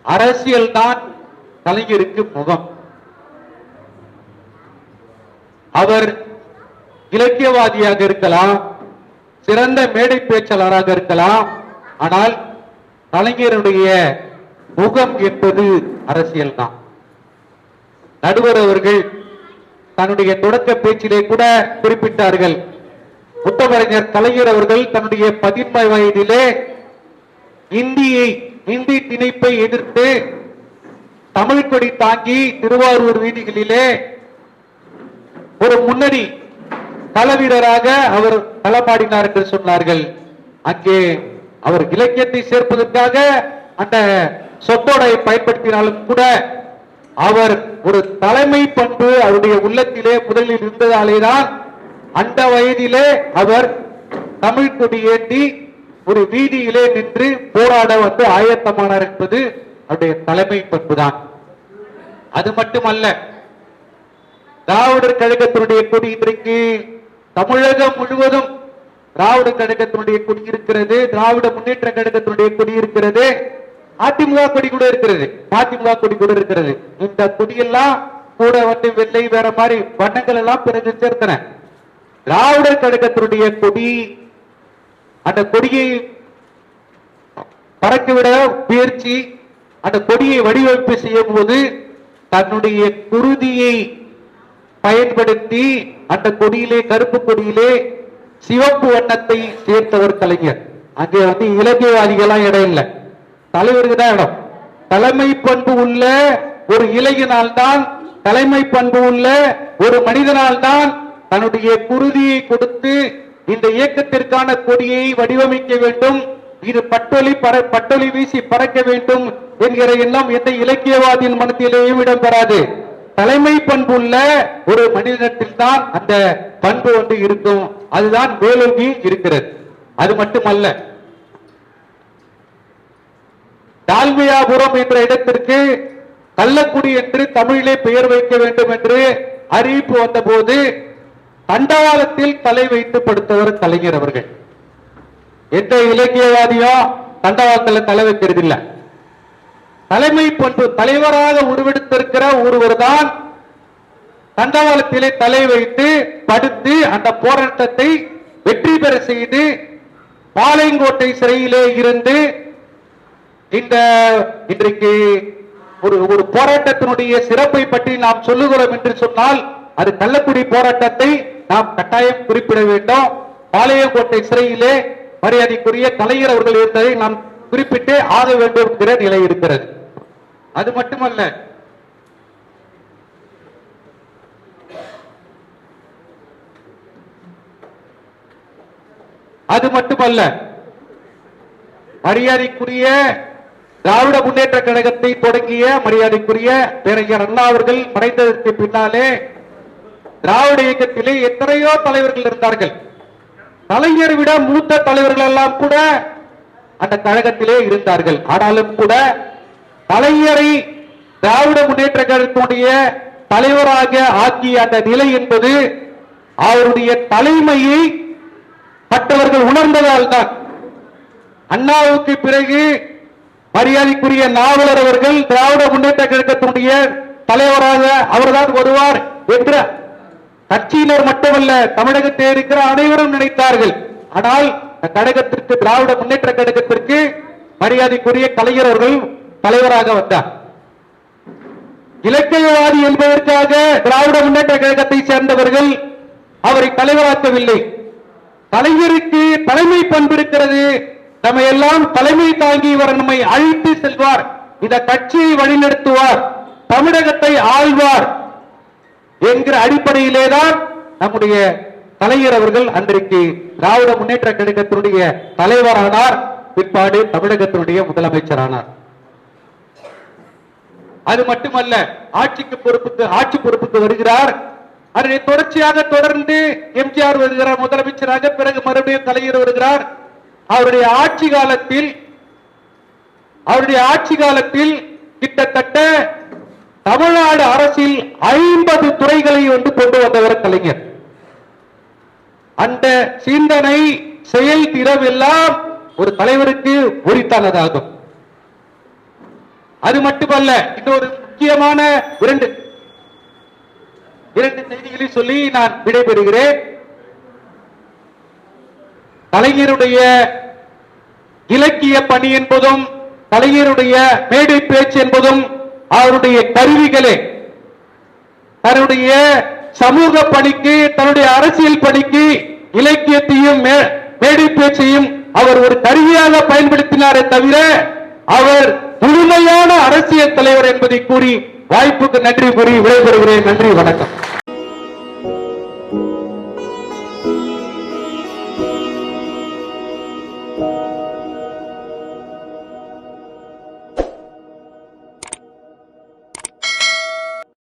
அரசியல் தான் கலைஞருக்கு முகம். அவர் இலக்கியவாதியாக இருக்கலாம், சிறந்த மேடை பேச்சாளராக இருக்கலாம். ஆனால் கலைஞருடைய முகம் என்பது அரசியல் தான். நடுவர் அவர்கள் தன்னுடைய தொடக்க பேச்சிலே கூட குறிப்பிட்டார்கள். முத்தமிழர் கலைஞர் அவர்கள் தன்னுடைய 15 வயதிலே இந்தி திணிப்பை எதிர்த்து தமிழ் கொடி தாங்கி திருவாரூர் வீதிகளிலே ஒரு முன்னணி களவீரராக அவர் களப்பாடினார் என்று சொன்னார்கள். அங்கே அவர் இலக்கியத்தை சேர்ப்பதற்காக அந்த சொற்றொடரை பயன்படுத்தினாலும் கூட அவர் ஒரு தலைமை பண்பு அவருடைய உள்ளத்திலே முதலில் இருந்ததாலேதான் அந்த வயதிலே அவர் தமிழ் கொடி ஏந்தி ஒரு வீதியிலே நின்று போராட வந்து ஆயத்தமானார் என்பது அவருடைய தலைமை பண்புதான். அது மட்டுமல்ல, திராவிடர் கழகத்தினுடைய கொடி இன்றைக்கு தமிழகம் முழுவதும் திராவிடர் கழகத்தினுடைய கொடி இருக்கிறது, திராவிட முன்னேற்ற கழகத்தினுடைய கொடி இருக்கிறது, அதிமுக கொடி கூட இருக்கிறது, மதிமுக கொடி கூட இருக்கிறது. இந்த கொடியெல்லாம் கூட வந்து வெள்ளை வேற மாதிரி வண்ணங்கள் எல்லாம் பிறகு சேர்த்தன. திராவிடர் கழகத்தினுடைய கொடி, அந்த கொடியை பறக்கவிட முயற்சி, அந்த கொடியை வடிவமைப்பு செய்யும் போது தன்னுடைய குருதியை பயன்படுத்தி அந்த கொடியிலே, கருப்பு கொடியிலே சிவப்பு வண்ணத்தை சேர்த்தவர் கலைஞர். அங்கே வந்து இலக்கியவாதிகளாம் இடம் இல்லை, தலைவருக்கு தான் இடம். தலைமை பண்பு உள்ள ஒரு இளைஞனால் தான், தலைமை பண்பு உள்ள ஒரு மனிதனால் தான் தன்னுடைய குருதியை கொடுத்து இந்த இயக்கத்திற்கான கொடியை வடிவமைக்க வேண்டும், இது பட்டொலி வீசி பறக்க வேண்டும் என்கிற எண்ணம் எந்த இலக்கியவாதியின் மனத்திலேயும் இடம்பெறாது. தலைமை பண்புள்ள ஒரு மனிதனத்தில் தான் அந்த பண்பு ஒன்று இருக்கும். அதுதான் வேலூரி இருக்கிறது. அது மட்டுமல்ல, டால்மியாபுரம் என்ற இடத்திற்கு கள்ளக்குடி என்று தமிழிலே பெயர் வைக்க வேண்டும் என்று அறிவிப்பு வந்த போது தண்டவாளத்தில் தலை வைத்து படுத்தவர் கலைஞர் அவர்கள். எந்த இலக்கியவாதியோ தண்டவாளத்தில் தலை வைக்கிறது இல்லை. தலைமை பண்பு தலைவராக உருவெடுத்திருக்கிற ஒருவர் தான் தண்டவாளத்திலே தலை வைத்து படுத்து அந்த போராட்டத்தை வெற்றி பெற செய்து பாளையங்கோட்டை சிறையிலே இருந்து இன்றைக்கு ஒரு போராட்டத்தினுடைய சிறப்பை பற்றி நாம் சொல்லுகிறோம் என்று சொன்னால் அது கள்ளக்குடி போராட்டத்தை நாம் கட்டாயம் குறிப்பிட வேண்டும். பாளையங்கோட்டை சிறையிலே மரியாதைக்குரிய கலைஞர் அவர்கள் இருந்ததை நாம் குறிப்பிட்டு ஆக வேண்டும் என்கிற நிலை இருக்கிறது. அது மட்டுமல்ல, மரியாதைக்குரிய திராவிட முன்னேற்ற கழகத்தை தொடங்கிய மரியாதைக்குரிய பேரறிஞர் அண்ணா அவர்கள் மறைந்ததற்கு பின்னாலே திராவிட இயக்கத்திலே எத்தனையோ தலைவர்கள் இருந்தார்கள். கலைஞரை விட மூத்த தலைவர்கள் எல்லாம் கூட அந்த கழகத்திலே இருந்தார்கள். ஆனாலும் கூட கலைஞரை திராவிட முன்னேற்ற கழகத்தினுடைய தலைவராக ஆக்கிய அந்த நிலை என்பது அவருடைய தலைமையை மற்றவர்கள் உணர்ந்ததால் தான். அண்ணாவுக்கு பிறகு மரியாதைக்குரிய நாவலர் அவர்கள் திராவிட முன்னேற்ற கழகத்தினுடைய தலைவராக அவர்தான் வருவார் என்ற கட்சியினர் மட்டுமல்ல, தமிழகத்தில் இருக்கிற அனைவரும் நினைத்தார்கள். ஆனால் கழகத்திற்கு, திராவிட முன்னேற்ற கழகத்திற்கு மரியாதைக்குரிய கலைஞர் அவர்கள் தலைவராக வந்தார். இலக்கியவாதி என்பதற்காக திராவிட முன்னேற்ற கழகத்தை சேர்ந்தவர்கள் அவரை தலைவராக்கவில்லை. கலைஞருக்கு தலைமை பண்பு இருக்கிறது. நம்ம எல்லாம் தலைமை தாங்கி இவர் நம்மை அழைத்து செல்வார், இந்த கட்சியை வழிநடத்துவார், தமிழகத்தை ஆள்வார் என்கிற அடிப்படையிலேதான் நம்முடைய கலைஞர் அவர்கள் அன்றைக்கு திராவிட முன்னேற்ற கழகத்தினுடைய தலைவரானார். பிற்பாடு தமிழகத்தினுடைய முதலமைச்சரானார். அது மட்டுமல்ல, ஆட்சி பொறுப்புக்கு வருகிறார். அதை தொடர்ச்சியாக தொடர்ந்து எம்ஜிஆர் வருகிறார் முதலமைச்சராக, பிறகு மறுபடியும் கலைஞர் வருகிறார். அவருடைய ஆட்சி காலத்தில் கிட்டத்தட்ட 50 துறைகளை கொண்டு வந்தவர் கலைஞர். அந்த சிந்தனை செயல் திறம் எல்லாம் ஒரு தலைவருக்கு உரித்தானதாகும். அது மட்டுமல்ல, இன்னொரு முக்கியமான இரண்டு செய்திகளை சொல்லி நான் விடைபெறுகிறேன். கலைஞருடைய இலக்கிய பணி என்பதும் கலைஞருடைய மேடை பேச்சு என்பதும் அவருடைய கருவிகளே. தன்னுடைய சமூக பணிக்கு, தன்னுடைய அரசியல் பணிக்கு இலக்கியத்தையும் மேடை பேச்சையும் அவர் ஒரு கருவியாக பயன்படுத்தினாரே தவிர அவர் முழுமையான அரசியல் தலைவர் என்பதை கூறி வாய்ப்புக்கு நன்றி கூறி விடைபெறுகிறேன். நன்றி, வணக்கம்.